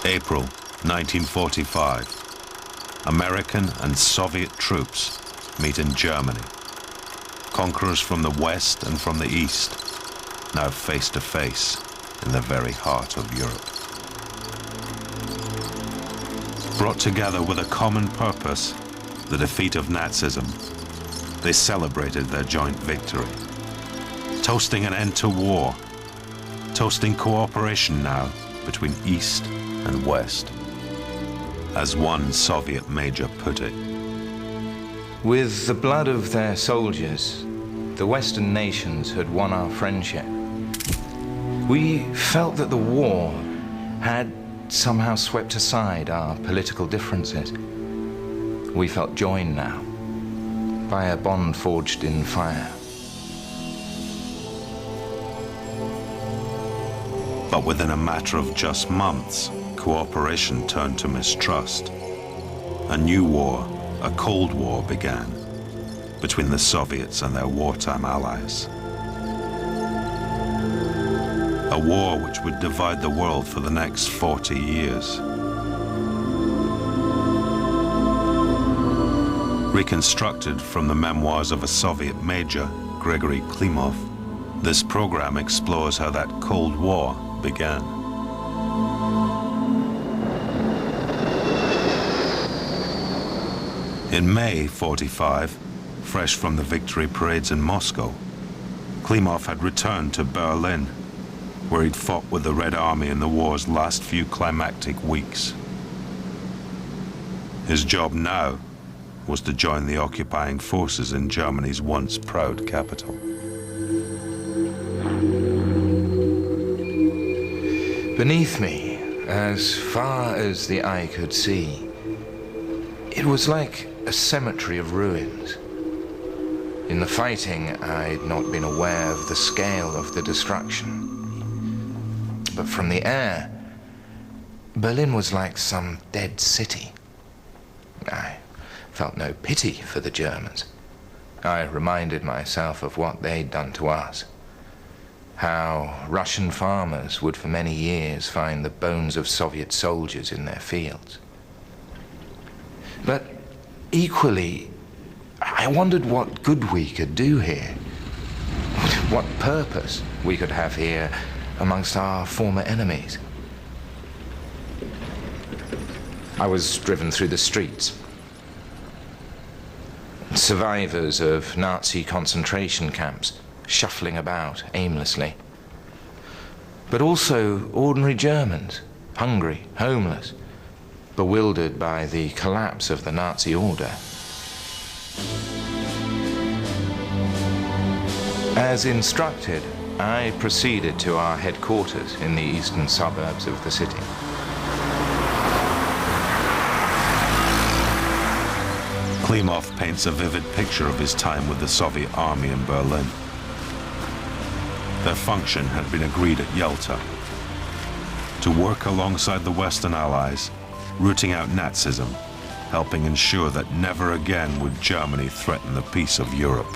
April 1945. American and Soviet troops meet in Germany. Conquerors from the west and from the east, now face to face in the very heart of Europe. Brought together with a common purpose, the defeat of Nazism, they celebrated their joint victory, toasting an end to war, toasting cooperation now between East and West. As one Soviet major put it, with the blood of their soldiers, the Western nations had won our friendship. We felt that the war had somehow swept aside our political differences. We felt joined now by a bond forged in fire. but within a matter of just months, cooperation turned to mistrust. A new war, a Cold War, began between the Soviets and their wartime allies. A war which would divide the world for the next 40 years. Reconstructed from the memoirs of a Soviet major, Gregory Klimov, this program explores how that Cold War began. In May '45, fresh from the victory parades in Moscow, Klimov had returned to Berlin, where he'd fought with the Red Army in the war's last few climactic weeks. His job now was to join the occupying forces in Germany's once proud capital. Beneath me, as far as the eye could see, it was like a cemetery of ruins. In the fighting, I'd not been aware of the scale of the destruction. But from the air, Berlin was like some dead city. I felt no pity for the Germans. I reminded myself of what they'd done to us. How Russian farmers would for many years find the bones of Soviet soldiers in their fields. But equally, I wondered what good we could do here. What purpose we could have here amongst our former enemies. I was driven through the streets. Survivors of Nazi concentration camps shuffling about aimlessly. But also ordinary Germans, hungry, homeless, bewildered by the collapse of the Nazi order. As instructed, I proceeded to our headquarters in the eastern suburbs of the city. Klimov paints a vivid picture of his time with the Soviet army in Berlin. Their function had been agreed at Yalta: to work alongside the Western Allies, rooting out Nazism, helping ensure that never again would Germany threaten the peace of Europe.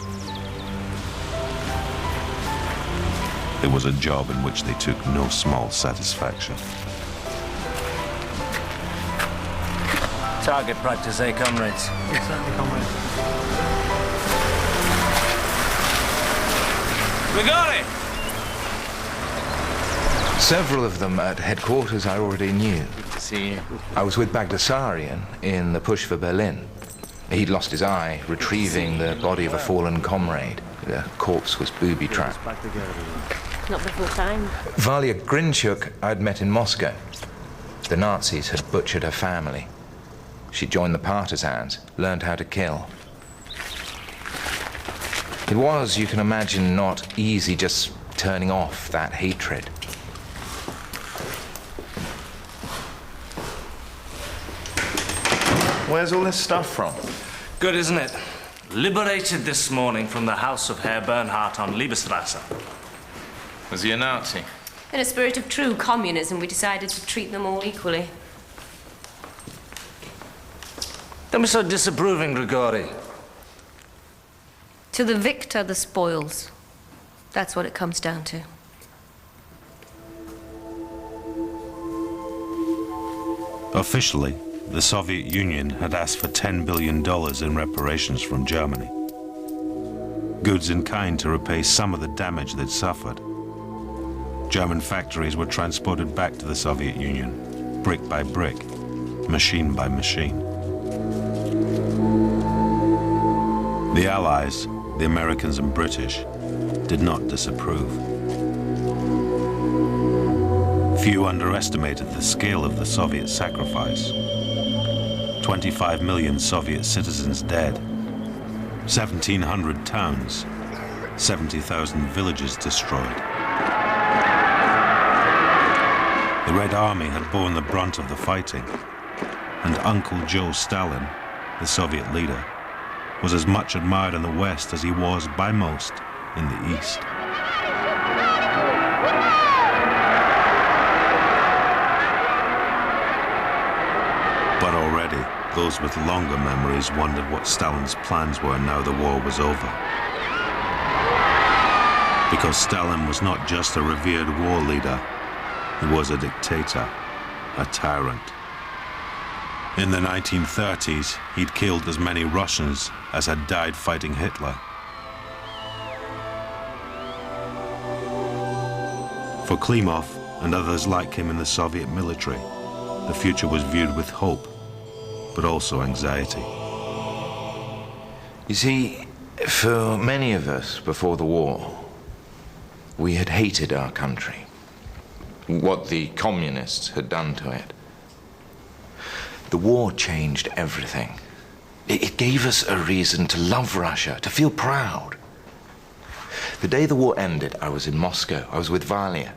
It was a job in which they took no small satisfaction. Target practice, eh, comrades? Certainly, comrades. We got it! Several of them at headquarters I already knew. Good to see you. I was with Bagdasarian in the push for Berlin. He'd lost his eye, retrieving the body of a fallen comrade. The corpse was booby-trapped. Not before time. Valia Grinchuk I'd met in Moscow. The Nazis had butchered her family. She joined the partisans, learned how to kill. It was, you can imagine, not easy just turning off that hatred. Where's all this stuff from? Good, isn't it? Liberated this morning from the house of Herr Bernhardt on Liebestrasse. Was he a Nazi? In a spirit of true communism, we decided to treat them all equally. Don't be so disapproving, Grigori. To the victor, the spoils. That's what it comes down to. Officially, the Soviet Union had asked for $10 billion in reparations from Germany. Goods in kind to repay some of the damage they'd suffered. German factories were transported back to the Soviet Union, brick by brick, machine by machine. The Allies, the Americans and British, did not disapprove. Few underestimated the scale of the Soviet sacrifice. 25 million Soviet citizens dead, 1,700 towns, 70,000 villages destroyed. The Red Army had borne the brunt of the fighting, and Uncle Joe Stalin, the Soviet leader, was as much admired in the West as he was by most in the East. But already, those with longer memories wondered what Stalin's plans were now the war was over. Because Stalin was not just a revered war leader, he was a dictator, a tyrant. In the 1930s, he'd killed as many Russians as had died fighting Hitler. For Klimov and others like him in the Soviet military, the future was viewed with hope, but also anxiety. You see, for many of us before the war, we had hated our country, what the communists had done to it. The war changed everything. It gave us a reason to love Russia, to feel proud. The day the war ended, I was in Moscow. I was with Valia.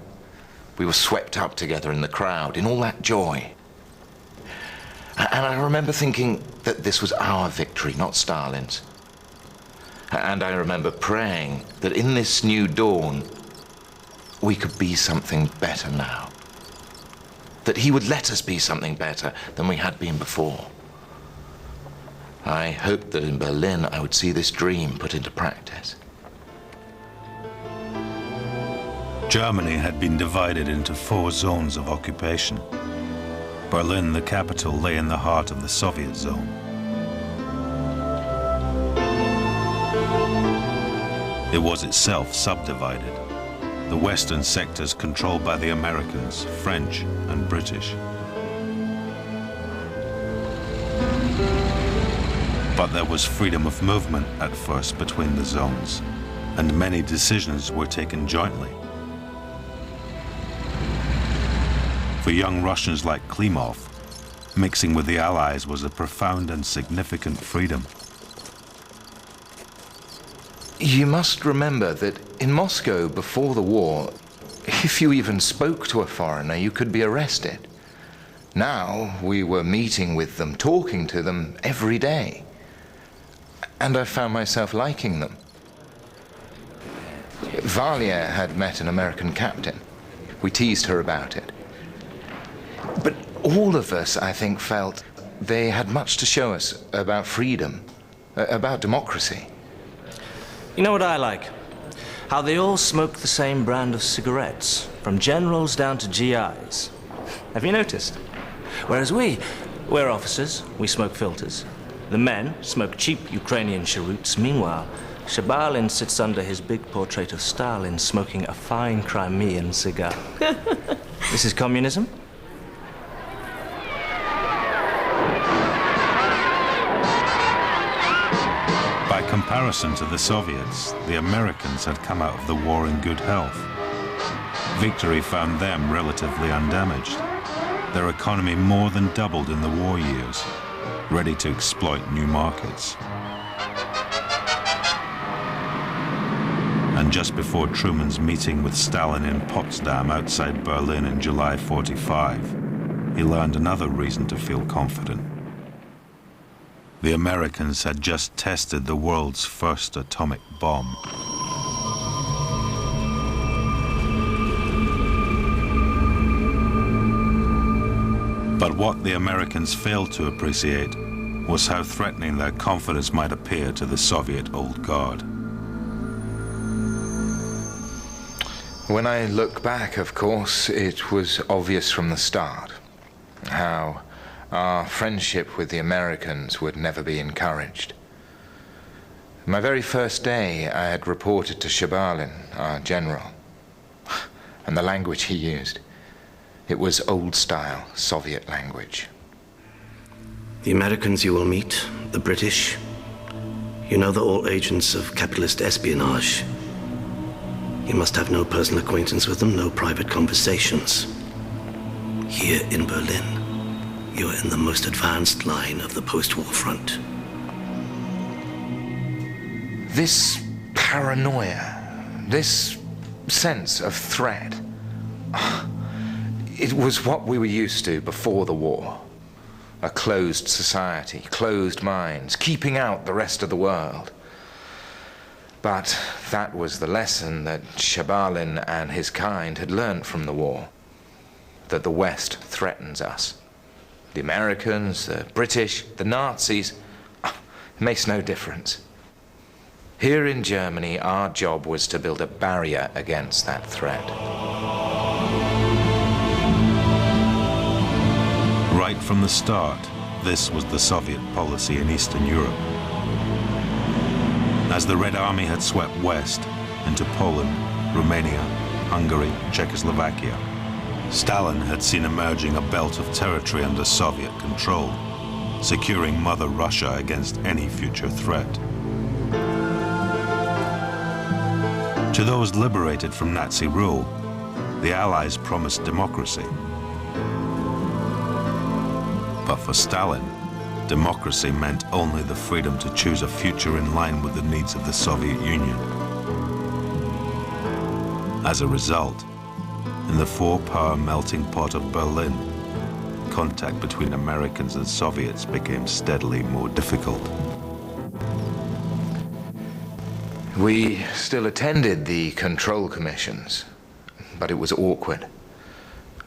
We were swept up together in the crowd, in all that joy. And I remember thinking that this was our victory, not Stalin's. And I remember praying that in this new dawn, we could be something better now. That he would let us be something better than we had been before. I hoped that in Berlin I would see this dream put into practice. Germany had been divided into 4 zones of occupation. Berlin, the capital, lay in the heart of the Soviet zone. It was itself subdivided, the western sectors controlled by the Americans, French, and British. But there was freedom of movement at first between the zones, and many decisions were taken jointly. For young Russians like Klimov, mixing with the Allies was a profound and significant freedom. You must remember that in Moscow before the war, if you even spoke to a foreigner, you could be arrested. Now we were meeting with them, talking to them every day. And I found myself liking them. Valia had met an American captain. We teased her about it. But all of us, I think, felt they had much to show us about freedom, about democracy. You know what I like? How they all smoke the same brand of cigarettes, from generals down to GIs. Have you noticed? Whereas we're officers, we smoke filters. The men smoke cheap Ukrainian cheroots. Meanwhile, Shabalin sits under his big portrait of Stalin smoking a fine Crimean cigar. This is communism? By comparison to the Soviets, the Americans had come out of the war in good health. Victory found them relatively undamaged. Their economy more than doubled in the war years, ready to exploit new markets. And just before Truman's meeting with Stalin in Potsdam outside Berlin in July '45, he learned another reason to feel confident. The Americans had just tested the world's first atomic bomb. But what the Americans failed to appreciate was how threatening their confidence might appear to the Soviet old guard. When I look back, of course, it was obvious from the start how Our friendship with the Americans would never be encouraged. My very first day, I had reported to Shabalin, our general, and the language he used, it was old-style Soviet language. The Americans you will meet, the British, you know they're all agents of capitalist espionage. You must have no personal acquaintance with them, no private conversations. Here in Berlin, you're in the most advanced line of the post-war front. This paranoia, this sense of threat, it was what we were used to before the war. A closed society, closed minds, keeping out the rest of the world. But that was the lesson that Shabalin and his kind had learned from the war. That the West threatens us. The Americans, the British, the Nazis, it makes no difference. Here in Germany, our job was to build a barrier against that threat. Right from the start, this was the Soviet policy in Eastern Europe. As the Red Army had swept west into Poland, Romania, Hungary, Czechoslovakia, Stalin had seen emerging a belt of territory under Soviet control, securing Mother Russia against any future threat. To those liberated from Nazi rule, the Allies promised democracy. But for Stalin, democracy meant only the freedom to choose a future in line with the needs of the Soviet Union. As a result, in the four-power melting pot of Berlin, contact between Americans and Soviets became steadily more difficult. We still attended the control commissions, but it was awkward.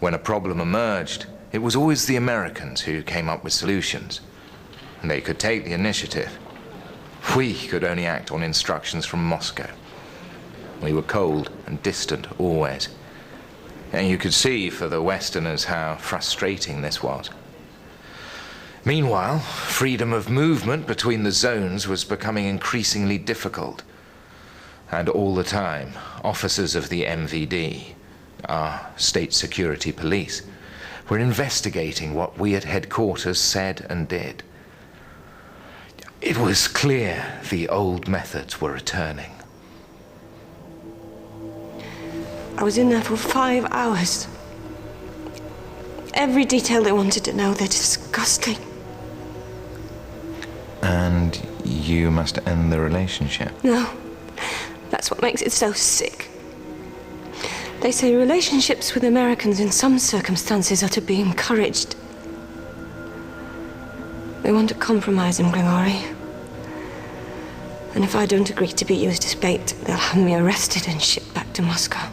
When a problem emerged, it was always the Americans who came up with solutions. And they could take the initiative. We could only act on instructions from Moscow. We were cold and distant always. And you could see for the Westerners how frustrating this was. Meanwhile, freedom of movement between the zones was becoming increasingly difficult. And all the time, officers of the MVD, our state security police, were investigating what we at headquarters said and did. It was clear the old methods were returning. I was in there for 5 hours. Every detail they wanted to know, they're disgusting. And you must end the relationship. No, that's what makes it so sick. They say relationships with Americans in some circumstances are to be encouraged. They want to compromise him, Grigori. And if I don't agree to be used as bait, they'll have me arrested and shipped back to Moscow.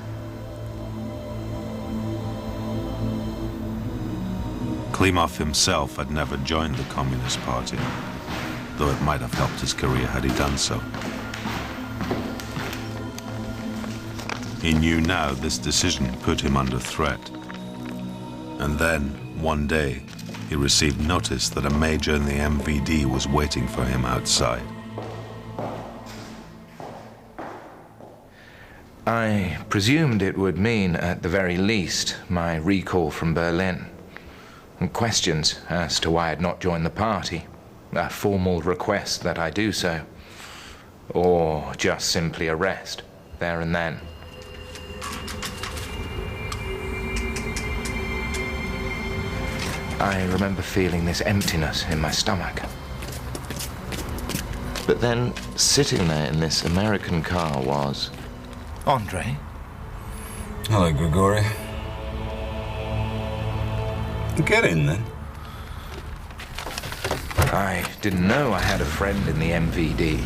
Klimov himself had never joined the Communist Party, though it might have helped his career had he done so. He knew now this decision put him under threat. And then, one day, he received notice that a major in the MVD was waiting for him outside. I presumed it would mean, at the very least, my recall from Berlin. And questions as to why I had not joined the party. A formal request that I do so. Or just simply arrest, there and then. I remember feeling this emptiness in my stomach. But then, sitting there in this American car was Andre. Hello, Grigori. Get in, then. I didn't know I had a friend in the MVD.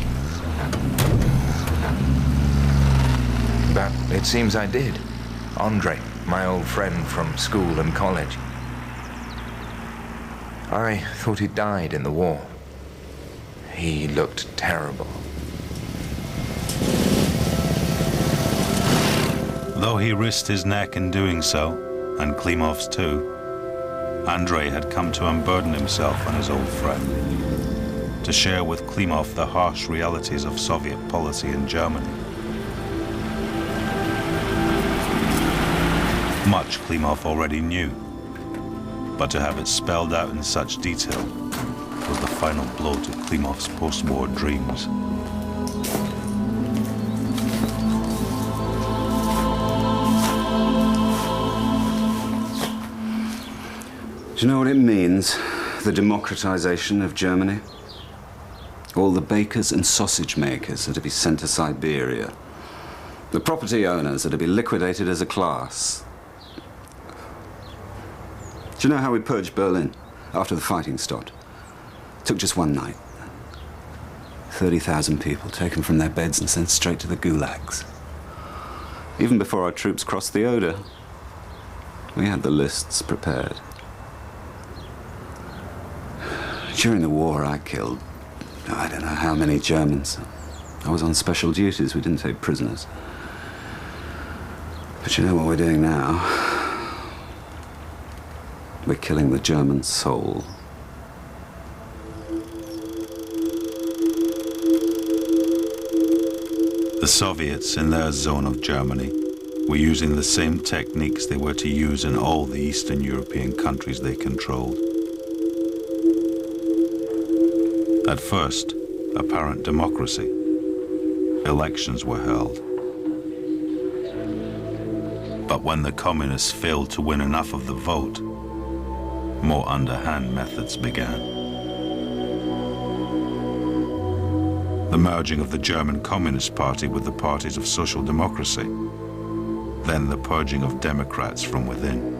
But it seems I did. Andre, my old friend from school and college. I thought he died in the war. He looked terrible. Though he risked his neck in doing so, and Klimov's too, Andrei had come to unburden himself and his old friend, to share with Klimov the harsh realities of Soviet policy in Germany. Much Klimov already knew, but to have it spelled out in such detail was the final blow to Klimov's post-war dreams. Do you know what it means, the democratization of Germany? All the bakers and sausage makers are to be sent to Siberia. The property owners are to be liquidated as a class. Do you know how we purged Berlin after the fighting stopped? It took just one night. 30,000 people taken from their beds and sent straight to the gulags. Even before our troops crossed the Oder, we had the lists prepared. During the war, I killed, I don't know how many Germans. I was on special duties. We didn't take prisoners. But you know what we're doing now? We're killing the German soul. The Soviets, in their zone of Germany, were using the same techniques they were to use in all the Eastern European countries they controlled. At first, apparent democracy. Elections were held. But when the communists failed to win enough of the vote, more underhand methods began. The merging of the German Communist Party with the parties of social democracy, then the purging of Democrats from within.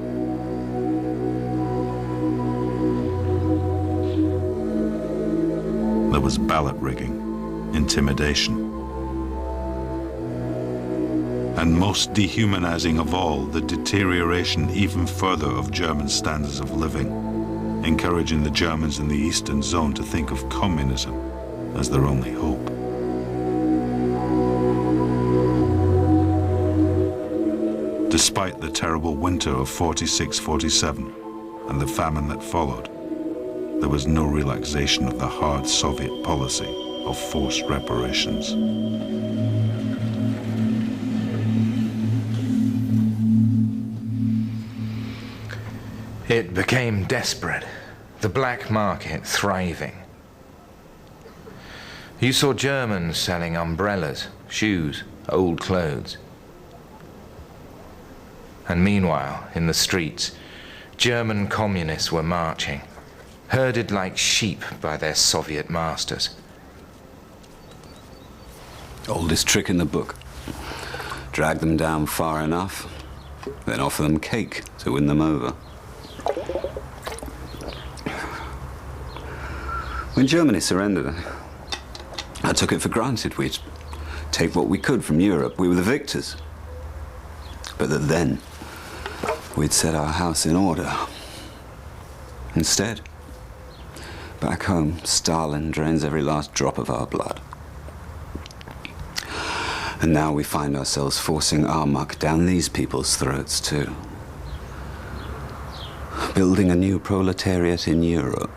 There was ballot rigging, intimidation, and most dehumanizing of all, the deterioration even further of German standards of living, encouraging the Germans in the Eastern Zone to think of communism as their only hope. Despite the terrible winter of 46-47 and the famine that followed, there was no relaxation of the hard Soviet policy of forced reparations. It became desperate, the black market thriving. You saw Germans selling umbrellas, shoes, old clothes. And meanwhile, in the streets, German communists were marching, herded like sheep by their Soviet masters. Oldest trick in the book. Drag them down far enough, then offer them cake to win them over. When Germany surrendered, I took it for granted we'd take what we could from Europe. We were the victors. But that then we'd set our house in order. Instead, back home, Stalin drains every last drop of our blood. And now we find ourselves forcing our muck down these people's throats too. Building a new proletariat in Europe.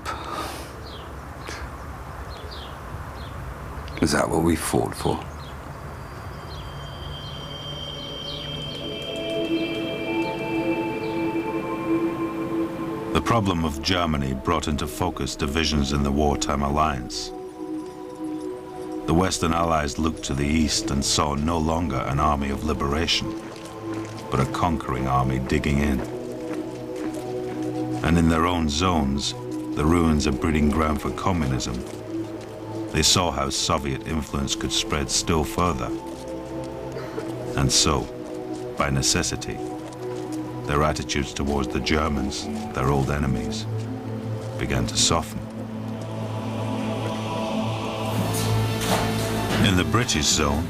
Is that what we fought for? The problem of Germany brought into focus divisions in the wartime alliance. The Western Allies looked to the east and saw no longer an army of liberation, but a conquering army digging in. And in their own zones, the ruins a breeding ground for communism, they saw how Soviet influence could spread still further. And so, by necessity, their attitudes towards the Germans, their old enemies, began to soften. In the British zone,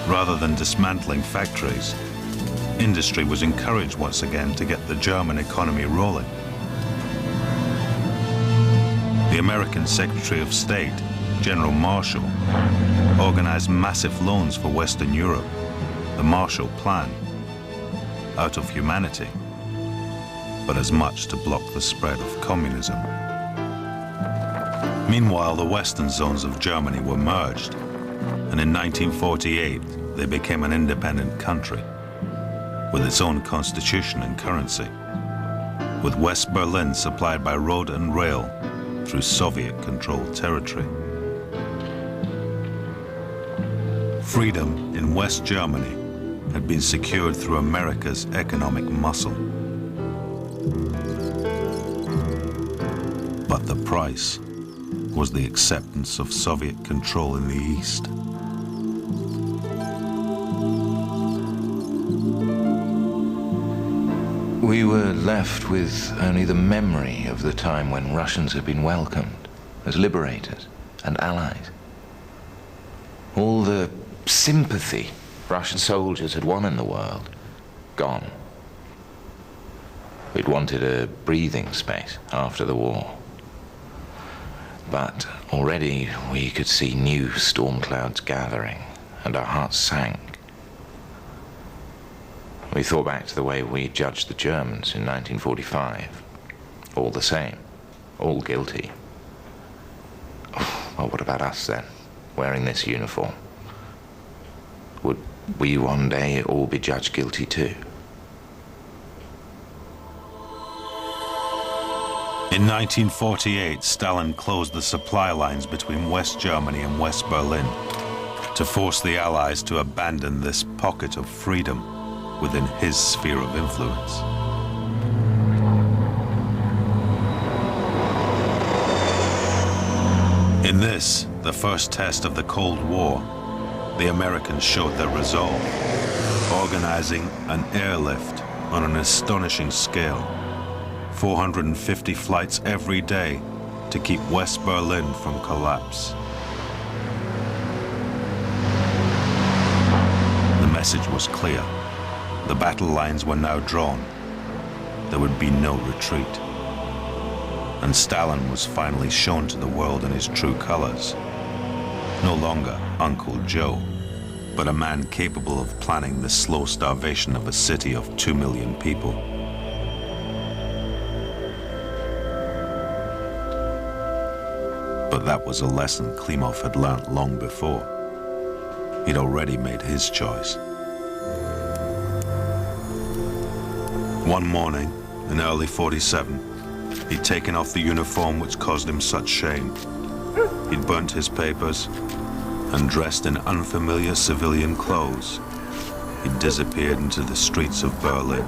rather than dismantling factories, industry was encouraged once again to get the German economy rolling. The American Secretary of State, General Marshall, organized massive loans for Western Europe, the Marshall Plan, out of humanity. but as much to block the spread of communism. Meanwhile, the western zones of Germany were merged, and in 1948 they became an independent country with its own constitution and currency, with West Berlin supplied by road and rail through Soviet-controlled territory. Freedom in West Germany had been secured through America's economic muscle. But the price was the acceptance of Soviet control in the East. We were left with only the memory of the time when Russians had been welcomed as liberators and allies. All the sympathy Russian soldiers had won in the world, gone. We'd wanted a breathing space after the war. But already we could see new storm clouds gathering, and our hearts sank. We thought back to the way we judged the Germans in 1945. All the same, all guilty. Well, what about us then, wearing this uniform? Would we one day all be judged guilty too? In 1948, Stalin closed the supply lines between West Germany and West Berlin to force the Allies to abandon this pocket of freedom within his sphere of influence. In this, the first test of the Cold War, the Americans showed their resolve, organizing an airlift on an astonishing scale. 450 flights every day to keep West Berlin from collapse. The message was clear. The battle lines were now drawn. There would be no retreat. And Stalin was finally shown to the world in his true colors. No longer Uncle Joe, but a man capable of planning the slow starvation of a city of 2 million people. But that was a lesson Klimov had learnt long before. He'd already made his choice. One morning, in early 47, he'd taken off the uniform which caused him such shame. He'd burnt his papers, and dressed in unfamiliar civilian clothes, he'd disappeared into the streets of Berlin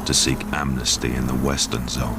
to seek amnesty in the Western Zone.